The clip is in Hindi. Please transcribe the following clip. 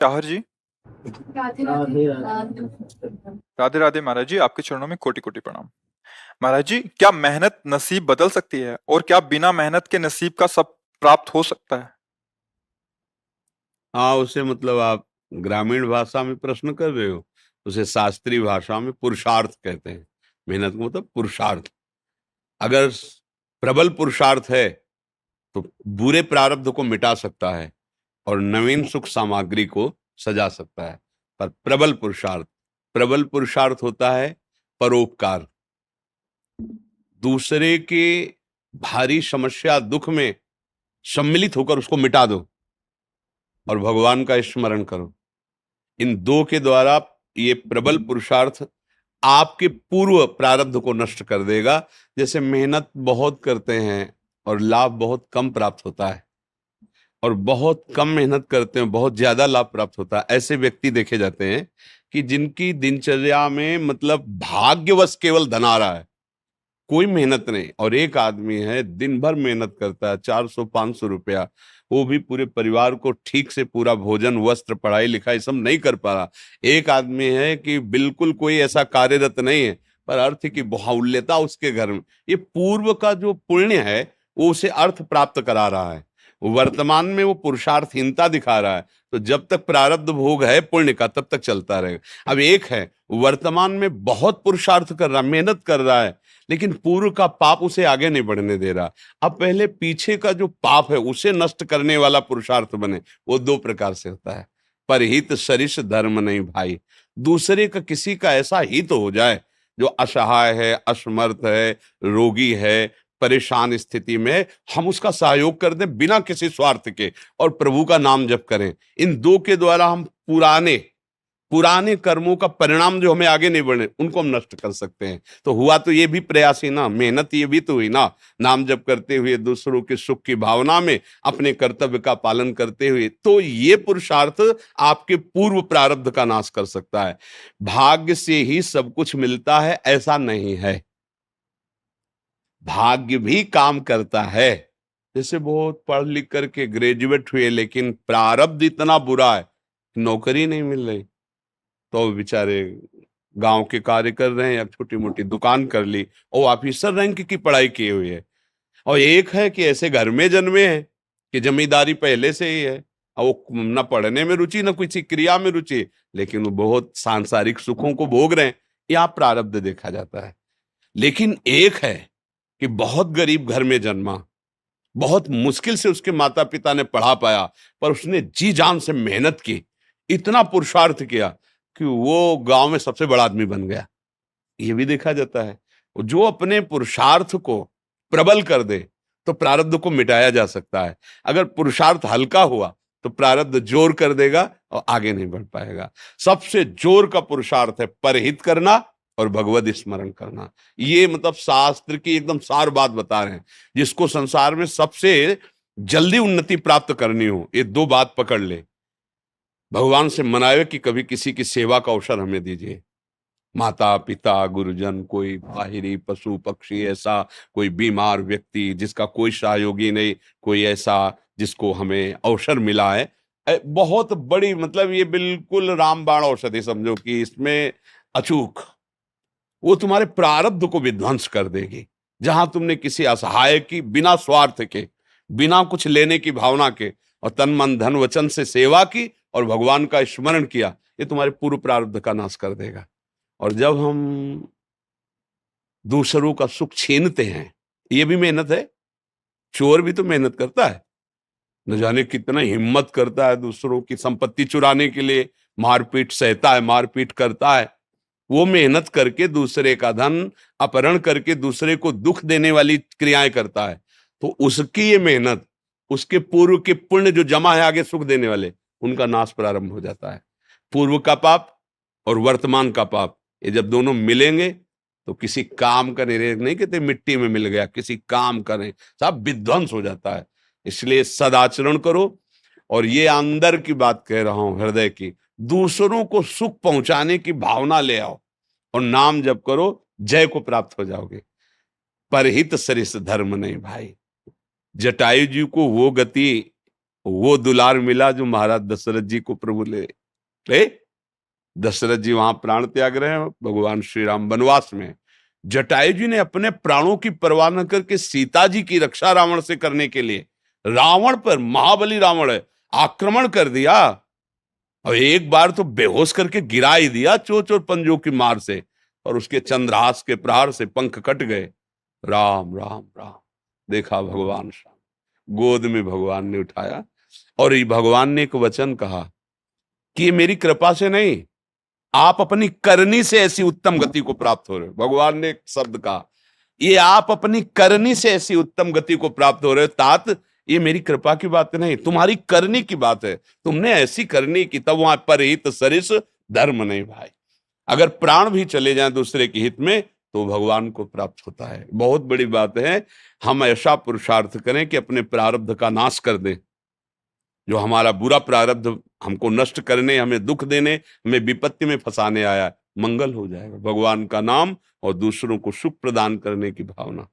चाहर जी। राधे राधे। राधे। राधे राधे महाराज जी, आपके चरणों में कोटि कोटि प्रणाम। महाराज जी, क्या मेहनत नसीब बदल सकती है और क्या बिना मेहनत के नसीब का सब प्राप्त हो सकता है? हाँ, उसे मतलब आप ग्रामीण भाषा में प्रश्न कर रहे हो। उसे शास्त्रीय भाषा में पुरुषार्थ कहते हैं। मेहनत का मतलब पुरुषार्थ। अगर प्रबल पुरुषार्थ है तो बुरे प्रारब्ध को मिटा सकता है और नवीन सुख सामग्री को सजा सकता है। पर प्रबल पुरुषार्थ होता है परोपकार। दूसरे के भारी समस्या दुख में सम्मिलित होकर उसको मिटा दो और भगवान का स्मरण करो। इन दो के द्वारा ये प्रबल पुरुषार्थ आपके पूर्व प्रारब्ध को नष्ट कर देगा। जैसे मेहनत बहुत करते हैं और लाभ बहुत कम प्राप्त होता है, और बहुत कम मेहनत करते हैं बहुत ज्यादा लाभ प्राप्त होता है। ऐसे व्यक्ति देखे जाते हैं कि जिनकी दिनचर्या में मतलब भाग्यवश केवल धन आ रहा है, कोई मेहनत नहीं। और एक आदमी है दिन भर मेहनत करता है, 400-500 रुपया, वो भी पूरे परिवार को ठीक से पूरा भोजन वस्त्र पढ़ाई लिखाई सब नहीं कर पा रहा। एक आदमी है कि बिल्कुल कोई ऐसा कार्यरत नहीं है, पर अर्थ की बाहुल्यता उसके घर में, ये पूर्व का जो पुण्य है वो उसे अर्थ प्राप्त करा रहा है। वर्तमान में वो पुरुषार्थहीनता दिखा रहा है। तो जब तक प्रारब्ध भोग है पुण्य का तब तक चलता रहेगा। अब एक है वर्तमान में बहुत पुरुषार्थ कर रहा, मेहनत कर रहा है, लेकिन पूर्व का पाप उसे आगे नहीं बढ़ने दे रहा। अब पहले पीछे का जो पाप है उसे नष्ट करने वाला पुरुषार्थ बने। वो दो प्रकार से होता है। परहित सरिस धर्म नहीं भाई। दूसरे का किसी का ऐसा हित हो जाए जो असहाय है, असमर्थ है, रोगी है, परेशान स्थिति में, हम उसका सहयोग कर दें बिना किसी स्वार्थ के और प्रभु का नाम जप करें। इन दो के द्वारा हम पुराने पुराने कर्मों का परिणाम जो हमें आगे नहीं बढ़े उनको हम नष्ट कर सकते हैं। तो हुआ तो ये भी प्रयास ही ना, मेहनत ये भी तो हुई ना। नाम जप करते हुए दूसरों के सुख की भावना में अपने कर्तव्य का पालन करते हुए, तो ये पुरुषार्थ आपके पूर्व प्रारब्ध का नाश कर सकता है। भाग्य से ही सब कुछ मिलता है ऐसा नहीं है, भाग्य भी काम करता है। जैसे बहुत पढ़ लिख करके ग्रेजुएट हुए लेकिन प्रारब्ध इतना बुरा है, नौकरी नहीं मिल रही, तो बेचारे गांव के कार्य कर रहे हैं या छोटी मोटी दुकान कर ली, और ऑफिसर रैंक की पढ़ाई किए हुए है। और एक है कि ऐसे घर में जन्मे हैं कि जमींदारी पहले से ही है, और वो न पढ़ने में रुचि न किसी क्रिया में रुचि, लेकिन वो बहुत सांसारिक सुखों को भोग रहे हैं। यहाँ प्रारब्ध देखा जाता है। लेकिन एक है कि बहुत गरीब घर में जन्मा, बहुत मुश्किल से उसके माता पिता ने पढ़ा पाया, पर उसने जी जान से मेहनत की, इतना पुरुषार्थ किया कि वो गांव में सबसे बड़ा आदमी बन गया। ये भी देखा जाता है। जो अपने पुरुषार्थ को प्रबल कर दे तो प्रारब्ध को मिटाया जा सकता है। अगर पुरुषार्थ हल्का हुआ तो प्रारब्ध जोर कर देगा और आगे नहीं बढ़ पाएगा। सबसे जोर का पुरुषार्थ है परहित करना और भगवत स्मरण करना। ये मतलब शास्त्र की एकदम सार बात बता रहे हैं। जिसको संसार में सबसे जल्दी उन्नति प्राप्त करनी हो, ये दो बात पकड़ ले। भगवान से मनावे कि कभी किसी की सेवा का अवसर हमें दीजिए। माता पिता गुरुजन, कोई बाहरी पशु पक्षी, ऐसा कोई बीमार व्यक्ति जिसका कोई सहयोगी नहीं, कोई ऐसा जिसको हमें अवसर मिला है, बहुत बड़ी मतलब ये बिल्कुल रामबाण औषधि समझो कि इसमें अचूक वो तुम्हारे प्रारब्ध को विध्वंस कर देगी। जहां तुमने किसी असहाय की बिना स्वार्थ के, बिना कुछ लेने की भावना के और तन मन धन वचन से सेवा की और भगवान का स्मरण किया, ये तुम्हारे पूर्व प्रारब्ध का नाश कर देगा। और जब हम दूसरों का सुख छीनते हैं, ये भी मेहनत है। चोर भी तो मेहनत करता है, न जाने कितना हिम्मत करता है दूसरों की संपत्ति चुराने के लिए, मारपीट सहता है, मारपीट करता है। वो मेहनत करके दूसरे का धन अपहरण करके दूसरे को दुख देने वाली क्रियाएं करता है। तो उसकी ये मेहनत, उसके पूर्व के पुण्य जो जमा है आगे सुख देने वाले, उनका नाश प्रारंभ हो जाता है। पूर्व का पाप और वर्तमान का पाप, ये जब दोनों मिलेंगे तो किसी काम का नहीं कहते मिट्टी में मिल गया, किसी काम का नहीं, सब विध्वंस हो जाता है। इसलिए सदाचरण करो। और ये अंदर की बात कह रहा हूं, हृदय की, दूसरों को सुख पहुंचाने की भावना ले आओ और नाम जप करो, जय को प्राप्त हो जाओगे। परहित सरिस धर्म नहीं भाई। जटायु जी को वो गति वो दुलार मिला जो महाराज दशरथ जी को प्रभु ले दशरथ जी वहां प्राण त्याग रहे हैं, भगवान श्री राम वनवास में। जटायु जी ने अपने प्राणों की परवाह न करके सीता जी की रक्षा रावण से करने के लिए रावण पर, महाबली रावण है, आक्रमण कर दिया और एक बार तो बेहोश करके गिरा ही दिया चोंच और पंजों की मार से, और उसके चंद्रहास के प्रहार से पंख कट गए। राम राम राम, देखा भगवान श्याम, गोद में भगवान ने उठाया और ये भगवान ने एक वचन कहा कि ये मेरी कृपा से नहीं, आप अपनी करनी से ऐसी उत्तम गति को प्राप्त हो रहे हो। भगवान ने एक शब्द कहा, ये आप अपनी करनी से ऐसी उत्तम गति को प्राप्त हो रहे हो। तात, ये मेरी कृपा की बात नहीं, तुम्हारी करनी की बात है। तुमने ऐसी करनी की, तब वहां परहित सरिस धर्म नहीं भाई। अगर प्राण भी चले जाएं दूसरे के हित में तो भगवान को प्राप्त होता है। बहुत बड़ी बात है, हम ऐसा पुरुषार्थ करें कि अपने प्रारब्ध का नाश कर दें। जो हमारा बुरा प्रारब्ध हमको नष्ट करने, हमें दुख देने, हमें विपत्ति में फंसाने आया, मंगल हो जाएगा। भगवान का नाम और दूसरों को सुख प्रदान करने की भावना।